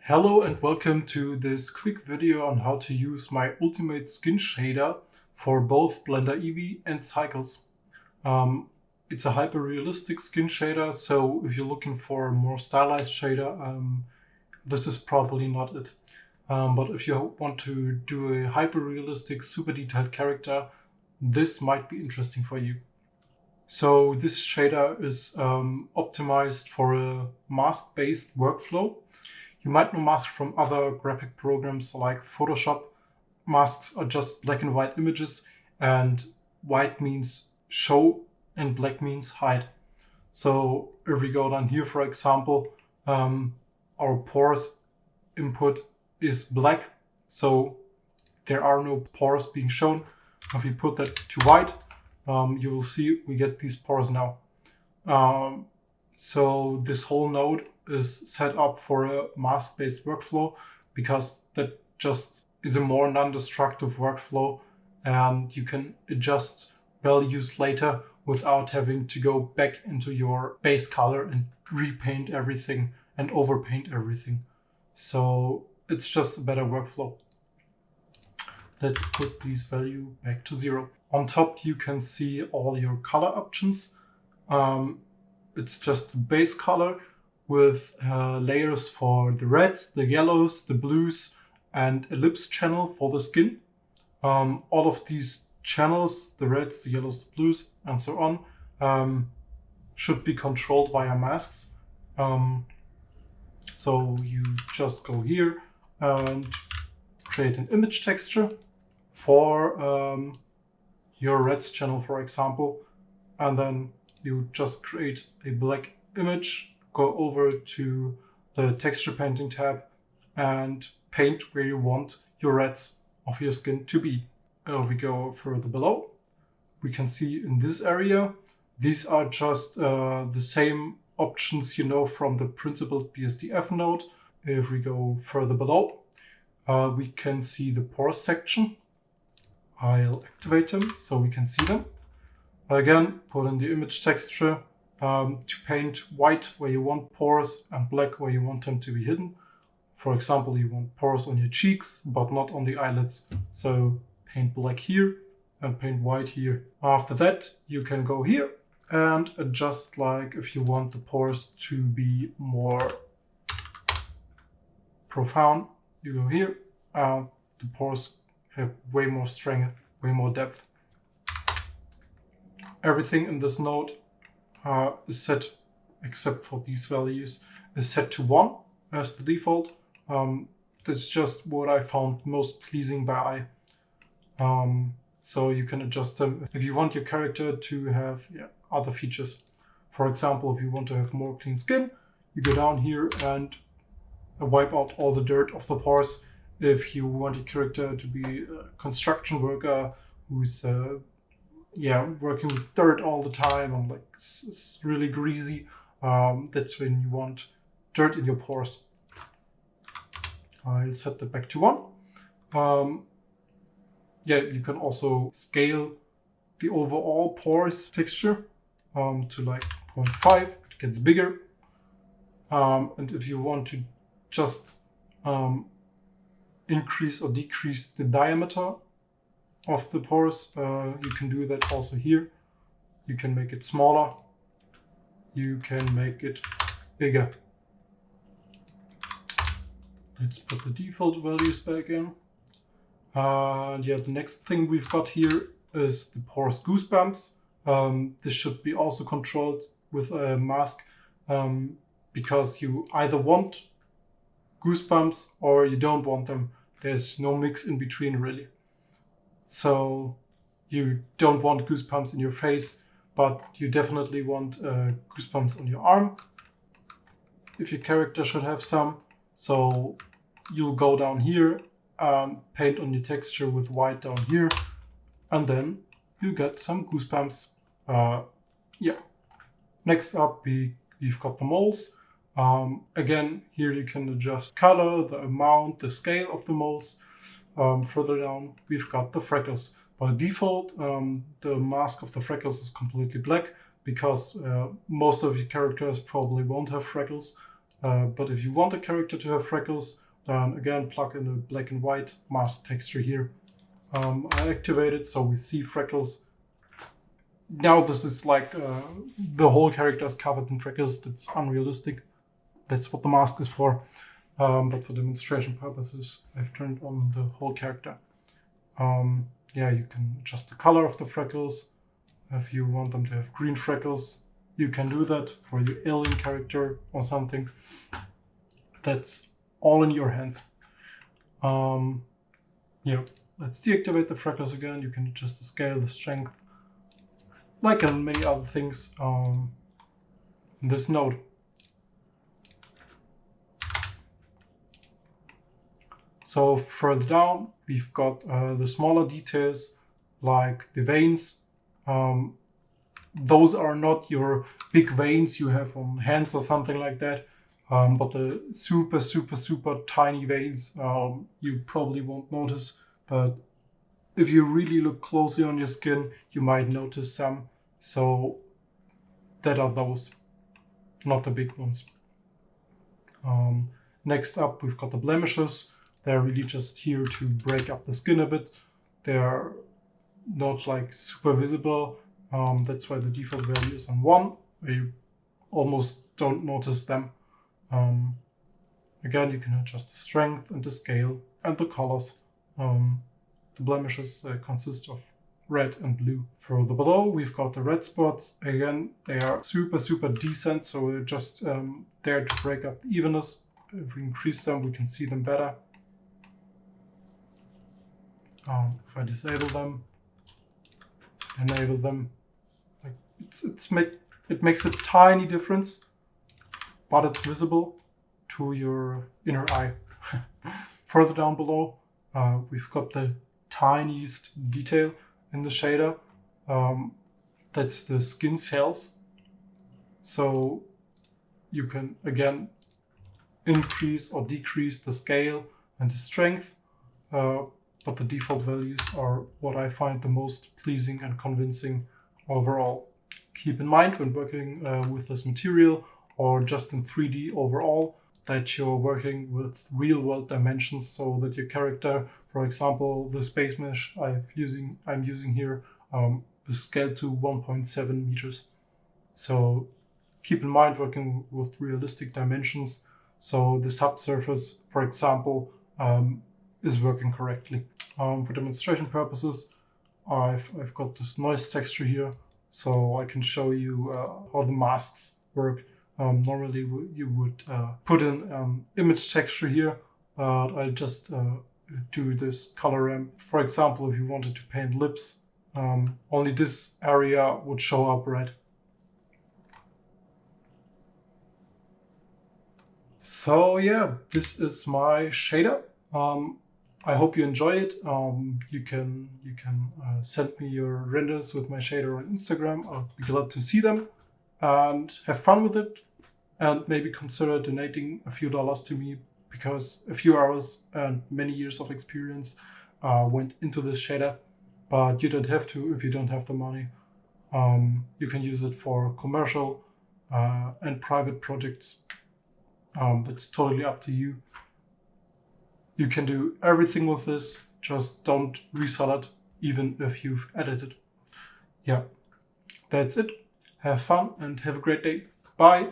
Hello and welcome to this quick video on how to use my UltimateSkin shader for both Blender EEVEE and Cycles. It's a hyper-realistic skin shader, so if you're looking for a more stylized shader, this is probably not it. But if you want to do a hyper-realistic, super detailed character, this might be interesting for you. So this shader is optimized for a mask-based workflow. You might know masks from other graphic programs like Photoshop. Masks are just black and white images, and white means show and black means hide. So if we go down here, for example, our pores input is black, so there are no pores being shown. If we put that to white, you will see we get these pores now. So this whole node is set up for a mask-based workflow because that just is a more non-destructive workflow, and you can adjust values later without having to go back into your base color and repaint everything and overpaint everything. So it's just a better workflow. Let's put these values back to 0. On top you can see all your color options. It's just base color with layers for the reds, the yellows, the blues, and ellipse channel for the skin. All of these channels, the reds, the yellows, the blues, and so on, should be controlled via masks. So you just go here and create an image texture for your reds channel, for example, and then you just create a black image, go over to the texture painting tab and paint where you want your reds of your skin to be. We go further below. We can see in this area, these are just the same options you know from the principled BSDF node. If we go further below, we can see the pores section. I'll activate them so we can see them. Again, put in the image texture to paint white where you want pores and black where you want them to be hidden. For example, you want pores on your cheeks, but not on the eyelids. So paint black here and paint white here. After that, you can go here and adjust, like if you want the pores to be more profound, you go here. The pores have way more strength, way more depth. Everything in this node is set, except for these values, is set to 1 as the default. That's just what I found most pleasing by eye. So you can adjust them if you want your character to have other features. For example, if you want to have more clean skin, you go down here and wipe out all the dirt of the pores. If you want your character to be a construction worker who's working with dirt all the time and like it's really greasy, that's when you want dirt in your pores. I'll set that back to 1. You can also scale the overall pores texture to like 0.5. It gets bigger. And if you want to just increase or decrease the diameter of the pores, you can do that also here. You can make it smaller. You can make it bigger. Let's put the default values back in. The next thing we've got here is the pores goosebumps. This should be also controlled with a mask because you either want goosebumps or you don't want them. There's no mix in between really. So you don't want goosebumps in your face, but you definitely want goosebumps on your arm if your character should have some. So you'll go down here and paint on your texture with white down here, and then you get some goosebumps. Next up, we've got the moles. Again, here you can adjust color, the amount, the scale of the moles. Further down, we've got the freckles. By default, the mask of the freckles is completely black because most of your characters probably won't have freckles. But if you want a character to have freckles, then again plug in a black and white mask texture here. I activate it so we see freckles. Now this is like the whole character is covered in freckles. That's unrealistic. That's what the mask is for. But for demonstration purposes, I've turned on the whole character. Yeah, you can adjust the color of the freckles. If you want them to have green freckles, you can do that for your alien character or something. That's all in your hands. Yeah, let's deactivate the freckles again. You can adjust the scale, the strength, like in many other things in this node. So further down, we've got the smaller details like the veins. Those are not your big veins you have on hands or something like that, but the super, super, super tiny veins you probably won't notice. But if you really look closely on your skin, you might notice some. So that are those, not the big ones. Next up, we've got the blemishes. They're really just here to break up the skin a bit. They're not like super visible. That's why the default value is on 1. You almost don't notice them. Again, you can adjust the strength and the scale and the colors. The blemishes consist of red and blue. Further below, we've got the red spots. Again, they are super, super decent, so we're just there to break up the evenness. If we increase them, we can see them better. If I disable them, enable them, like it makes a tiny difference, but it's visible to your inner eye. Further down below, we've got the tiniest detail in the shader. That's the skin cells. So you can again increase or decrease the scale and the strength. But the default values are what I find the most pleasing and convincing overall. Keep in mind when working with this material or just in 3D overall that you're working with real-world dimensions, so that your character, for example, the space mesh I'm using here is scaled to 1.7 meters. So keep in mind working with realistic dimensions, so the subsurface, for example, is working correctly. For demonstration purposes, I've got this noise texture here, so I can show you how the masks work. Normally you would put in image texture here, but I'll just do this color ramp. For example, if you wanted to paint lips, only this area would show up red. So yeah, this is my shader. I hope you enjoy it. You can send me your renders with my shader on Instagram. I'll be glad to see them and have fun with it, and maybe consider donating a few dollars to me, because a few hours and many years of experience went into this shader. But you don't have to if you don't have the money. You can use it for commercial and private projects. That's totally up to you. You can do everything with this, just don't resell it, even if you've edited. Yeah, that's it. Have fun and have a great day. Bye.